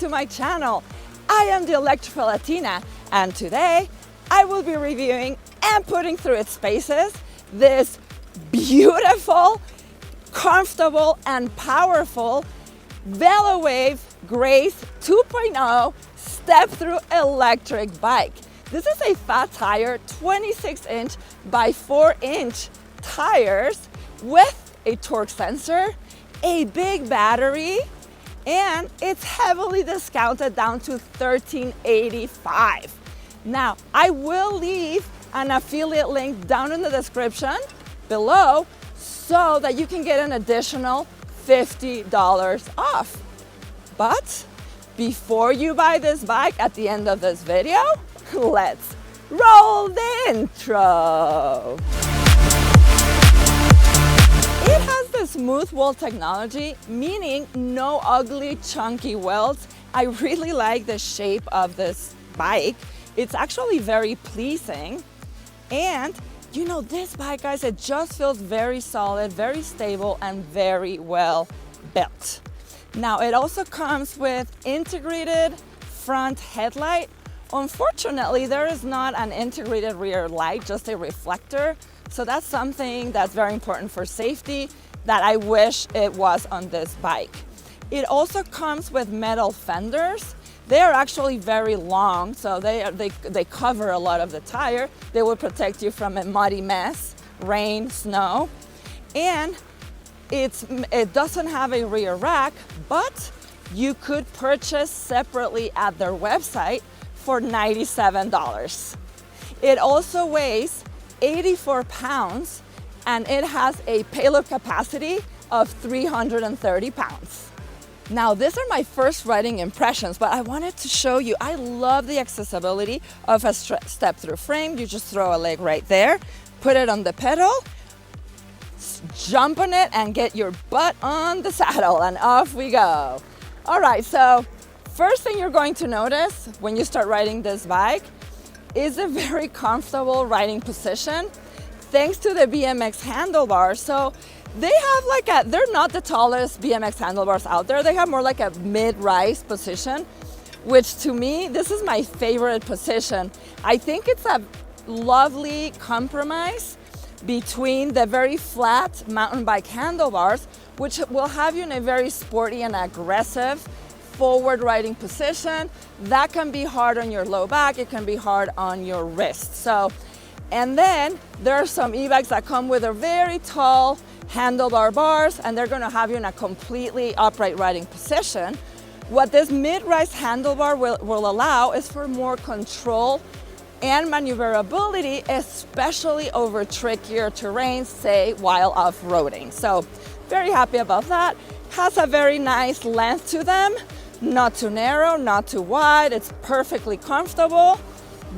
to my channel. I am the Electrical Latina, and today I will be reviewing and putting through its paces this beautiful, comfortable, and powerful VELOWAVE Grace 2.0 step-through electric bike. This is a fat tire, 26-inch by 4-inch tires with a torque sensor, a big battery, and it's heavily discounted down to $13.85. Now, I will leave an affiliate link down in the description below so that you can get an additional $50 off. But before you buy this bike at the end of this video, let's roll the intro. It has the smooth wheel technology, meaning no ugly, chunky wheels. I really like the shape of this bike. It's actually very pleasing. And you know, this bike, guys, it just feels very solid, very stable, and very well built. Now, it also comes with integrated front headlight. Unfortunately, there is not an integrated rear light, just a reflector. So that's something that's very important for safety that I wish it was on this bike. It also comes with metal fenders. They are actually very long, so they cover a lot of the tire. They will protect you from a muddy mess, rain, snow. And it doesn't have a rear rack, but you could purchase separately at their website for $97. It also weighs 84 pounds and it has a payload capacity of 330 pounds. Now, these are my first riding impressions, but I wanted to show you, I love the accessibility of a step-through frame. You just throw a leg right there, put it on the pedal, jump on it, and get your butt on the saddle, and off we go. All right, so first thing you're going to notice when you start riding this bike is a very comfortable riding position thanks to the BMX handlebars. So they have they're not the tallest BMX handlebars out there. They have more like a mid-rise position, which to me, this is my favorite position. I think it's a lovely compromise between the very flat mountain bike handlebars, which will have you in a very sporty and aggressive forward riding position. That can be hard on your low back, it can be hard on your wrist. So, and then there are some e-bikes that come with a very tall handlebar bars, and they're gonna have you in a completely upright riding position. What this mid-rise handlebar will allow is for more control and maneuverability, especially over trickier terrains, say while off-roading. So very happy about that. Has a very nice length to them. Not too narrow, not too wide. It's perfectly comfortable.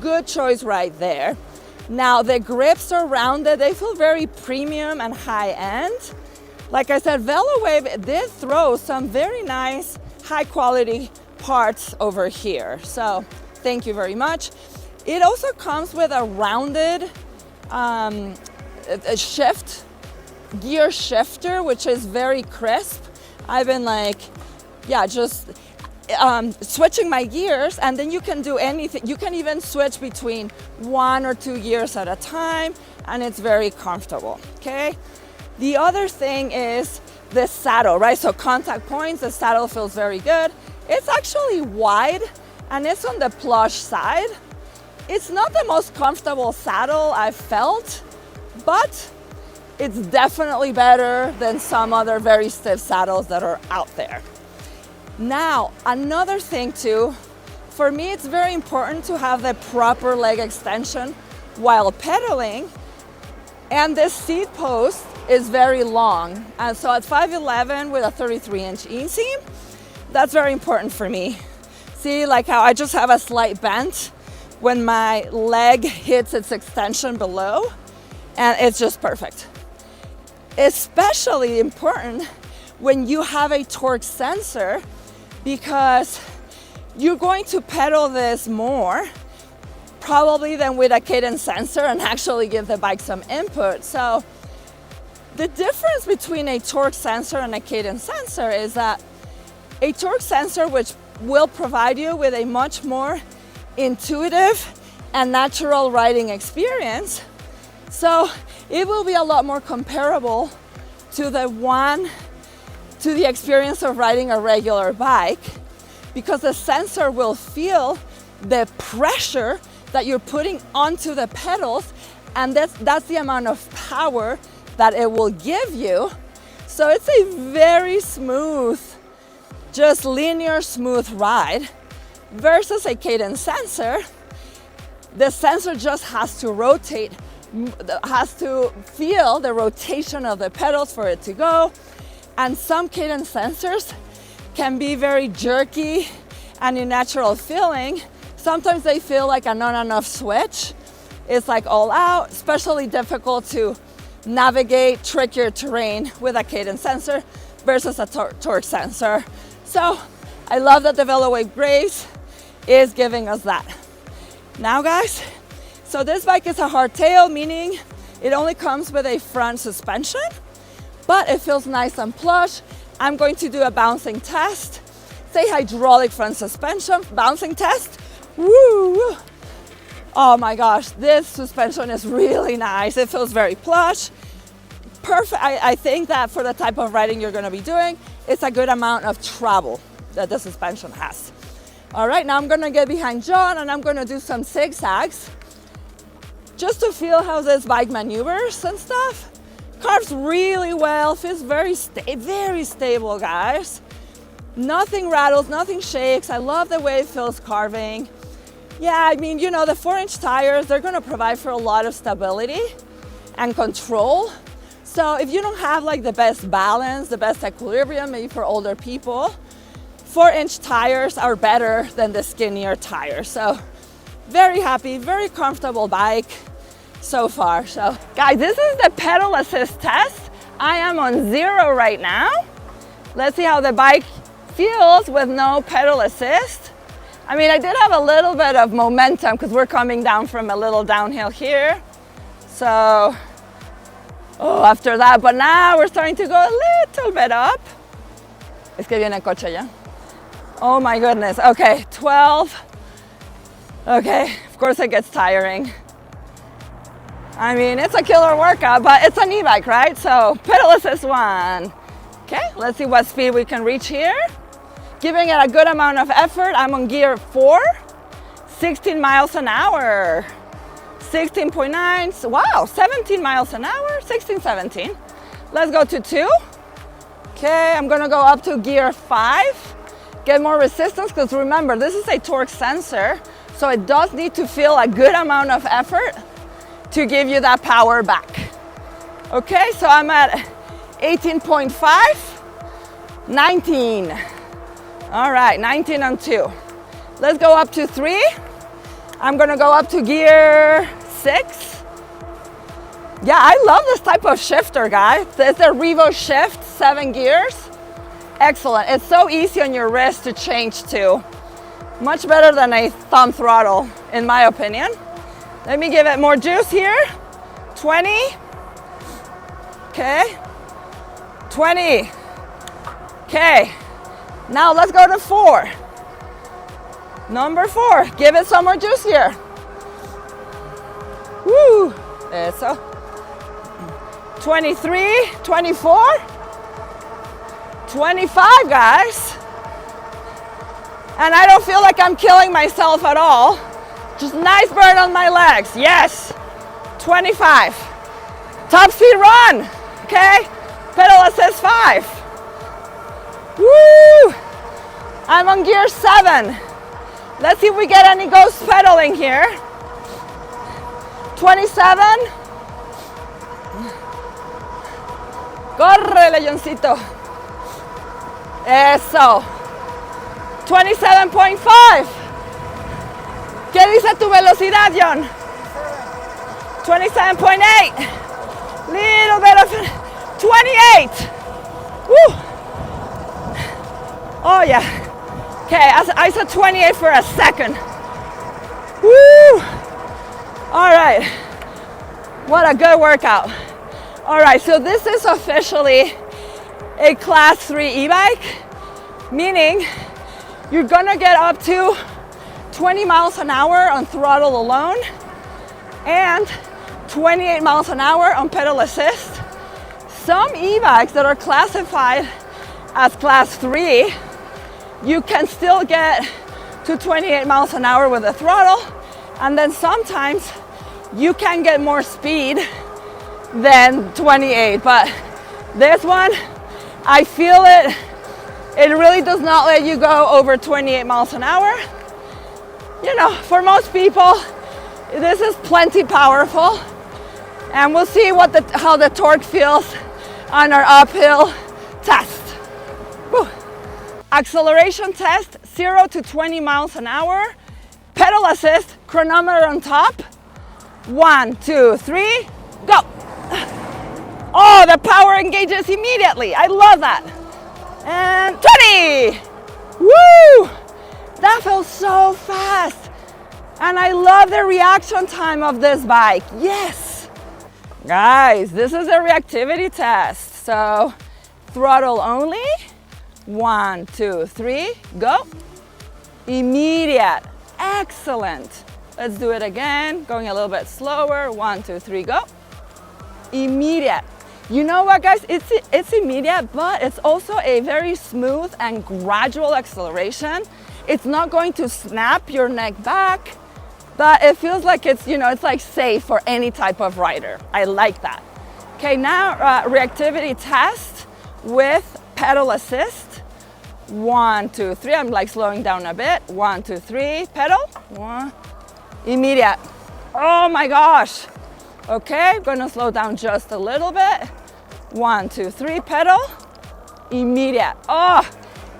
Good choice right there. Now the grips are rounded. They feel very premium and high end. Like I said, VELOWAVE did throw some very nice high quality parts over here. So thank you very much. It also comes with a rounded gear shifter, which is very crisp. I've been just switching my gears, and then you can do anything. You can even switch between 1 or 2 gears at a time, and it's very comfortable, okay? The other thing is the saddle, right? So contact points, the saddle feels very good. It's actually wide, and it's on the plush side. It's not the most comfortable saddle I've felt, but it's definitely better than some other very stiff saddles that are out there. Now, another thing too, for me, it's very important to have the proper leg extension while pedaling. And this seat post is very long. And so at 5'11" with a 33-inch inseam, that's very important for me. See, like how I just have a slight bend when my leg hits its extension below, and it's just perfect. Especially important when you have a torque sensor, because you're going to pedal this more probably than with a cadence sensor and actually give the bike some input. So the difference between a torque sensor and a cadence sensor is that a torque sensor, which will provide you with a much more intuitive and natural riding experience. So it will be a lot more comparable to the experience of riding a regular bike, because the sensor will feel the pressure that you're putting onto the pedals, and that's the amount of power that it will give you. So it's a very smooth, just linear smooth ride versus a cadence sensor. The sensor just has to rotate, has to feel the rotation of the pedals for it to go. And some cadence sensors can be very jerky and unnatural feeling. Sometimes they feel like a not enough switch. It's like all out, especially difficult to navigate trickier terrain with a cadence sensor versus a torque sensor. So I love that the VELOWAVE Grace is giving us that. Now guys, so this bike is a hardtail, meaning it only comes with a front suspension, but it feels nice and plush. I'm going to do a bouncing test. Say hydraulic front suspension, bouncing test. Woo! Oh my gosh, this suspension is really nice. It feels very plush. Perfect. I think that for the type of riding you're gonna be doing, it's a good amount of travel that the suspension has. All right, now I'm gonna get behind John and I'm gonna do some zigzags just to feel how this bike maneuvers and stuff. Carves really well, feels very stable, guys. Nothing rattles, nothing shakes. I love the way it feels carving. Yeah, I mean, you know, the 4-inch tires, they're gonna provide for a lot of stability and control. So if you don't have like the best balance, the best equilibrium, maybe for older people, 4-inch tires are better than the skinnier tires. So very happy, very comfortable bike so far. So guys, this is the pedal assist test. I am on 0 right now. Let's see how the bike feels with no pedal assist. I mean, I did have a little bit of momentum because we're coming down from a little downhill here. So, after that, but now we're starting to go a little bit up. Es que viene el coche ya. Oh my goodness. Okay, 12. Okay, of course it gets tiring. I mean, it's a killer workout, but it's an e-bike, right? So pedal assist 1. Okay, let's see what speed we can reach here. Giving it a good amount of effort. I'm on gear 4, 16 miles an hour. 16.9, wow, 17 miles an hour, 16, 17. Let's go to 2. Okay, I'm gonna go up to gear 5. Get more resistance, because remember, this is a torque sensor, so it does need to feel a good amount of effort to give you that power back. Okay, so I'm at 18.5, 19. All right, 19 on 2. Let's go up to 3. I'm gonna go up to gear 6. Yeah, I love this type of shifter, guys. It's a Revo Shift, 7 gears. Excellent. It's so easy on your wrist to change to. Much better than a thumb throttle, in my opinion. Let me give it more juice here. 20. Okay. 20. Okay. Now let's go to 4. Number 4. Give it some more juice here. Woo. Eso. 23, 24, 25, guys. And I don't feel like I'm killing myself at all. Just nice burn on my legs. Yes. 25. Top speed run. Okay. Pedal assist 5. Woo. I'm on gear 7. Let's see if we get any ghost pedaling here. 27. Corre, leoncito. Eso. 27.5. ¿Qué dice tu velocidad, John? 27.8. Little bit of 28. Woo. Oh yeah. Okay, I said 28 for a second. Woo. All right. What a good workout. All right, so this is officially a class 3 e-bike, meaning You're gonna get up to 20 miles an hour on throttle alone and 28 miles an hour on pedal assist. Some e-bikes that are classified as class 3, you can still get to 28 miles an hour with the throttle, and then sometimes you can get more speed than 28, but this one, I feel it. It really does not let you go over 28 miles an hour. You know, for most people, this is plenty powerful, and we'll see how the torque feels on our uphill test. Whew. Acceleration test, 0 to 20 miles an hour. Pedal assist, chronometer on top. 1, 2, 3, go. Oh, the power engages immediately. I love that. And 20. Woo! That felt so fast. And I love the reaction time of this bike. Yes. Guys, this is a reactivity test. So throttle only. 1, 2, 3, go. Immediate. Excellent. Let's do it again. Going a little bit slower. 1, 2, 3, go. Immediate. You know what, guys? It's immediate, but it's also a very smooth and gradual acceleration. It's not going to snap your neck back, but it feels like it's, you know, it's like safe for any type of rider. I like that. Okay, now reactivity test with pedal assist. 1, 2, 3. I'm like slowing down a bit. 1, 2, 3. Pedal. 1. Immediate. Oh my gosh. Okay, I'm gonna slow down just a little bit. 1, 2, 3. Pedal. Immediate. Oh,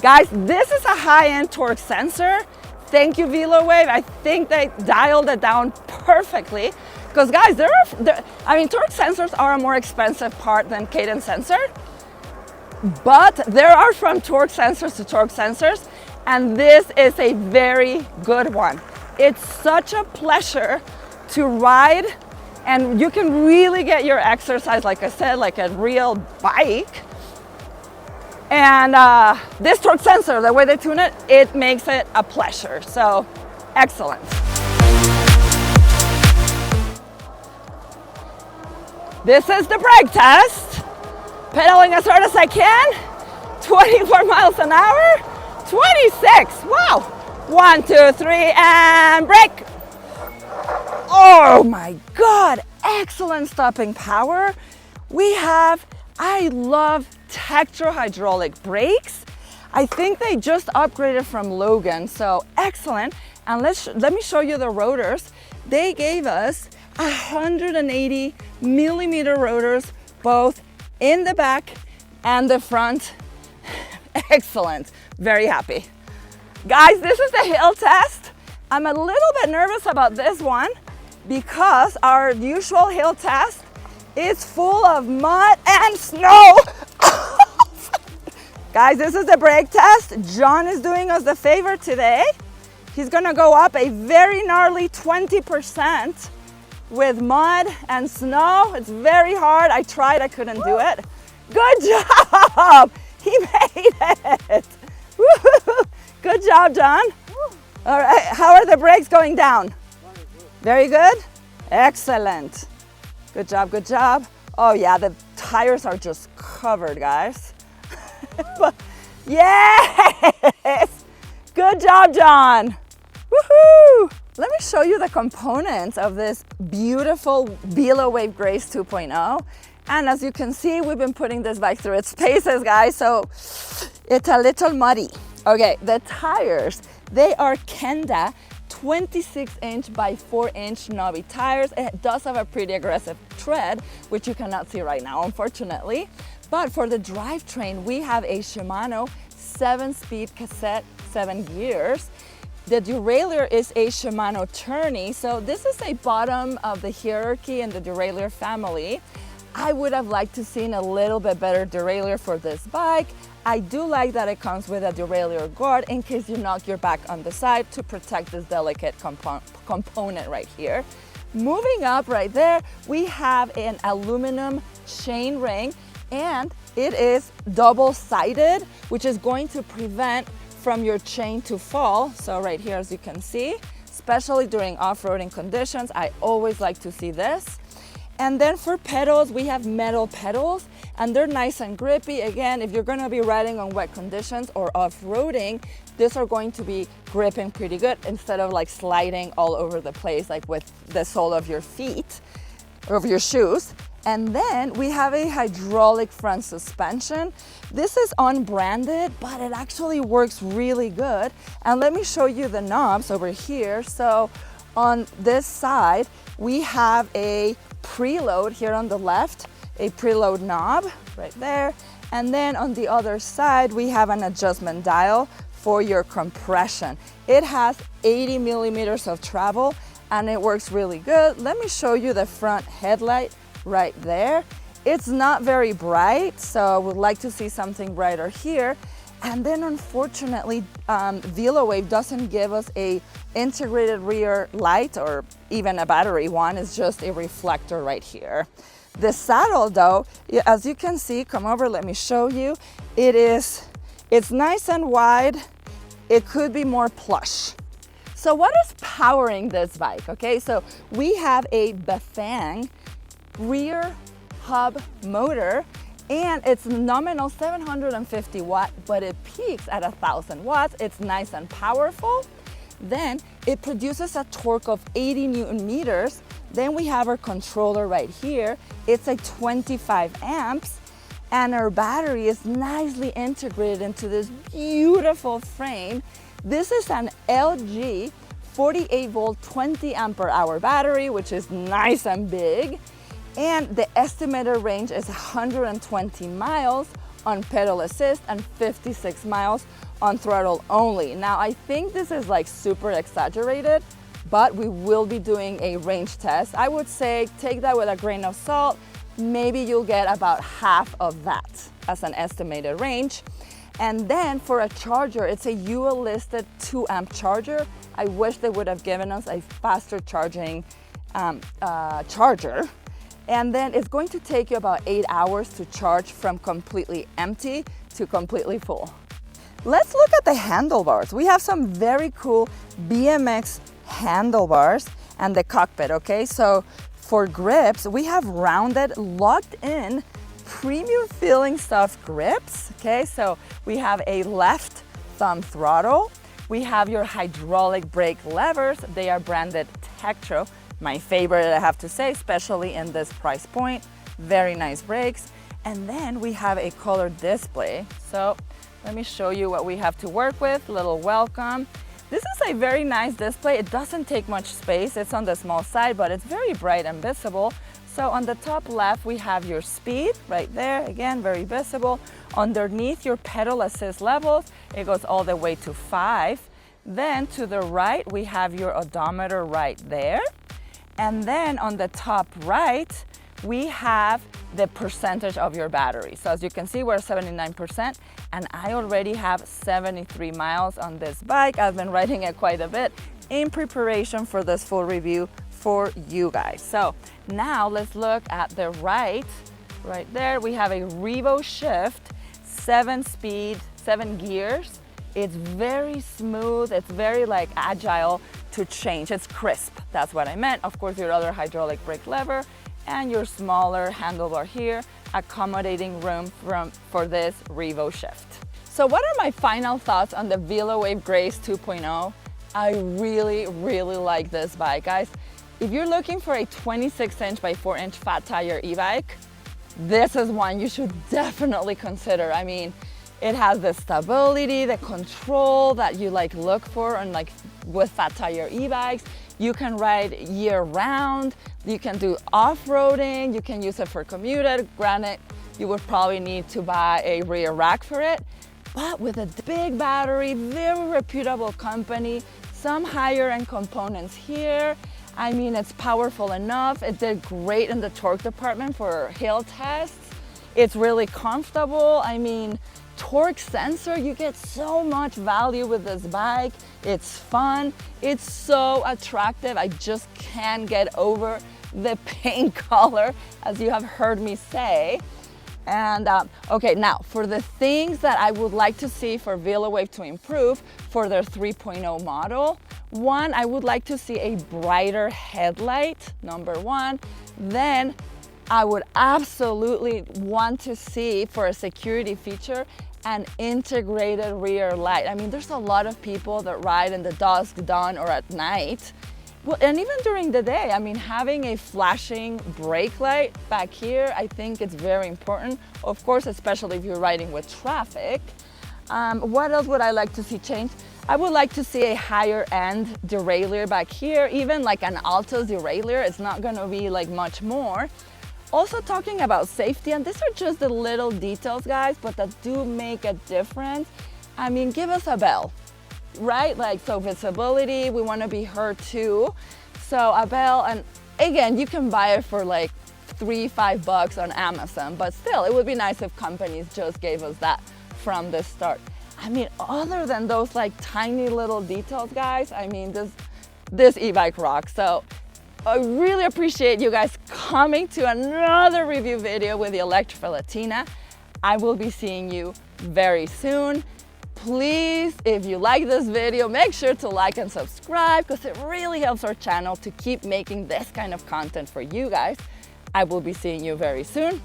guys, this is a high-end torque sensor. Thank you, VELOWAVE. I think they dialed it down perfectly. Because guys, torque sensors are a more expensive part than cadence sensor. But there are from torque sensors to torque sensors, and this is a very good one. It's such a pleasure to ride, and you can really get your exercise, like I said, like a real bike. And this torque sensor, the way they tune it, it makes it a pleasure. So, excellent. This is the brake test. Pedaling as hard as I can. 24 miles an hour. 26. Wow. 1, 2, 3, and brake. Oh my God. Excellent stopping power. I love Tektro hydraulic brakes. I think they just upgraded from Logan, so excellent. And let me show you the rotors. They gave us 180 millimeter rotors, both in the back and the front. Excellent. Very happy. Guys, this is the hill test. I'm a little bit nervous about this one because our usual hill test is full of mud and snow. Guys, this is the brake test. John is doing us the favor today. He's gonna go up a very gnarly 20% with mud and snow. It's very hard. I tried, I couldn't do it. Good job. He made it. Woo-hoo. Good job, John. All right, how are the brakes going down? Very good? Excellent. Good job, good job. Oh yeah, the tires are just covered, guys. Yes! Good job, John. Woohoo! Let me show you the components of this beautiful VELOWAVE Grace 2.0. And as you can see, we've been putting this bike through its paces, guys, so it's a little muddy. Okay, the tires, they are Kenda 26-inch by 4-inch knobby tires. It does have a pretty aggressive tread, which you cannot see right now, unfortunately. But for the drivetrain, we have a Shimano 7-speed cassette, 7 gears. The derailleur is a Shimano Tourney, so this is a bottom of the hierarchy in the derailleur family. I would have liked to seen a little bit better derailleur for this bike. I do like that it comes with a derailleur guard in case you knock your back on the side to protect this delicate component right here. Moving up right there, we have an aluminum chain ring, and it is double-sided, which is going to prevent from your chain to fall. So right here, as you can see, especially during off-roading conditions, I always like to see this. And then for pedals, we have metal pedals, and they're nice and grippy. Again, if you're gonna be riding on wet conditions or off-roading, these are going to be gripping pretty good instead of like sliding all over the place, like with the sole of your feet, or of your shoes. And then we have a hydraulic front suspension. This is unbranded, but it actually works really good. And let me show you the knobs over here. So on this side, we have a preload here on the left, a preload knob right there. And then on the other side, we have an adjustment dial for your compression. It has 80 millimeters of travel and it works really good. Let me show you the front headlight right there. It's not very bright, so I would like to see something brighter here. And then unfortunately, VELOWAVE doesn't give us a integrated rear light or even a battery one. It's just a reflector right here. The saddle though, as you can see, come over, let me show you. It's nice and wide. It could be more plush. So what is powering this bike? Okay, so we have a Bafang rear hub motor, and it's nominal 750 watt, but it peaks at 1,000 watts. It's nice and powerful. Then it produces a torque of 80 Newton meters. Then we have our controller right here. It's a 25 amps, and our battery is nicely integrated into this beautiful frame. This is an LG 48 volt 20 ampere hour battery, which is nice and big. And the estimated range is 120 miles on pedal assist and 56 miles on throttle only. Now, I think this is like super exaggerated, but we will be doing a range test. I would say take that with a grain of salt. Maybe you'll get about half of that as an estimated range. And then for a charger, it's a UL listed 2 amp charger. I wish they would have given us a faster charging charger. And then it's going to take you about 8 hours to charge from completely empty to completely full. Let's look at the handlebars. We have some very cool BMX handlebars and the cockpit, okay? So for grips, we have rounded, locked in, premium feeling soft grips, okay? So we have a left thumb throttle. We have your hydraulic brake levers. They are branded Tektro. My favorite, I have to say, especially in this price point. Very nice brakes. And then we have a color display. So let me show you what we have to work with. Little welcome. This is a very nice display. It doesn't take much space. It's on the small side, but it's very bright and visible. So on the top left, we have your speed right there. Again, very visible. Underneath your pedal assist levels, it goes all the way to 5. Then to the right, we have your odometer right there. And then on the top right, we have the percentage of your battery. So as you can see, we're 79%, and I already have 73 miles on this bike. I've been riding it quite a bit in preparation for this full review for you guys. So now let's look at the right there. We have a Revo Shift, 7-speed, 7 gears. It's very smooth. It's very like agile to change. It's crisp. That's what I meant. Of course, your other hydraulic brake lever and your smaller handlebar here, accommodating room for this Revo Shift. So what are my final thoughts on the VELOWAVE Grace 2.0? I really, really like this bike, guys. If you're looking for a 26-inch by 4-inch fat tire e-bike, this is one you should definitely consider. I mean, it has the stability, the control that you like look for and like with fat tire e-bikes. You can ride year round, you can do off-roading, you can use it for commuting. Granted, you would probably need to buy a rear rack for it, but with a big battery, very reputable company, some higher end components here. I mean, it's powerful enough. It did great in the torque department for hill tests. It's really comfortable. I mean, torque sensor, you get so much value with this bike. It's fun, it's so attractive. I just can't get over the paint color, as you have heard me say. And okay, now for the things that I would like to see for VELOWAVE to improve for their 3.0 model, one, I would like to see a brighter headlight, number one. Then I would absolutely want to see, for a security feature, an integrated rear light. I mean, there's a lot of people that ride in the dusk, dawn, or at night. Well, and even during the day, I mean, having a flashing brake light back here, I think it's very important. Of course, especially if you're riding with traffic. What else would I like to see changed? I would like to see a higher end derailleur back here, even like an Alto's derailleur. It's not gonna be like much more. Also talking about safety, and these are just the little details, guys, but that do make a difference. I mean, give us a bell, right? Like, so visibility, we want to be heard too. So a bell, and again, you can buy it for like $3-5 on Amazon, but still, it would be nice if companies just gave us that from the start. I mean, other than those like tiny little details, guys, I mean, this e-bike rocks. So I really appreciate you guys coming to another review video with the Electrified Latina. I will be seeing you very soon. Please, if you like this video, make sure to like and subscribe, because it really helps our channel to keep making this kind of content for you guys. I will be seeing you very soon.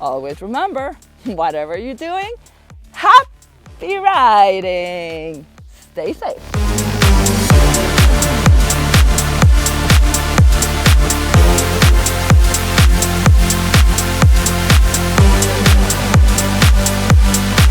Always remember, whatever you're doing, happy riding. Stay safe.